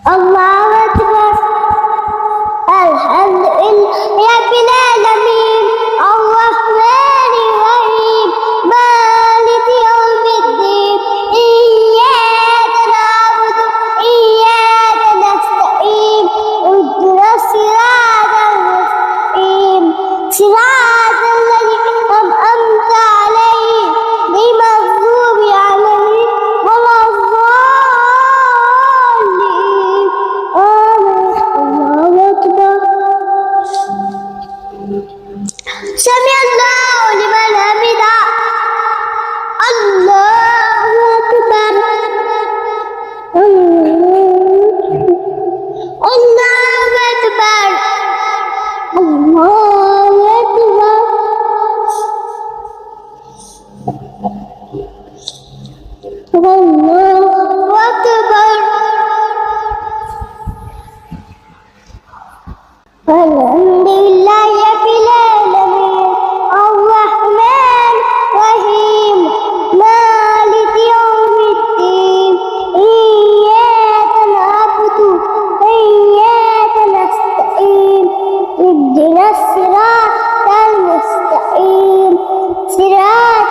الله أكبر. الحمد لله رب العالمين الرحمن الرحيم مالك يوم الدين إياك نعبد وإياك نستعين اهدنا الصراط المستقيم صراط الذين أنعمت عليهم غير المغضوب عليهم ولا الضالين آمين. الله أكبر. سمع الله لمن حمده. الله أكبر. الله أكبر. الله أكبر. الله أكبر. الحمد لله رب العالمين الرحمن الرحيم مالك يوم الدين إياك نعبد وإياك نستعين اهدنا الصراط المستقيم صراط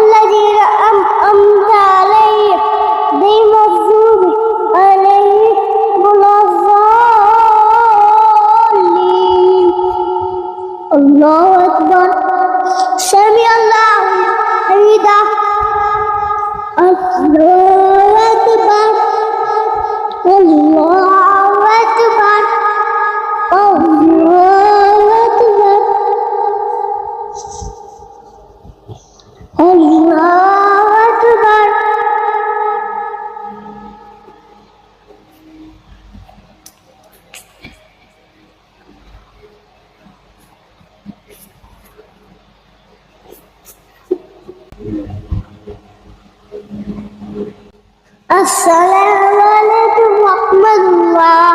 الذين أنعمت عليهم غير المغضوب عليهم ولا الضالين. الله أكبر. سمع الله لمن حمده. الله أكبر. الله أكبر. الله أكبر. الله أكبر. السلام عليكم ورحمة الله.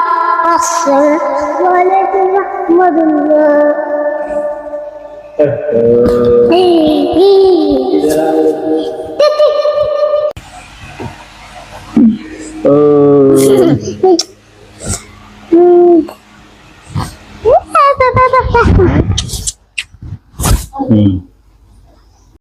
السلام عليكم ورحمة الله. Oh.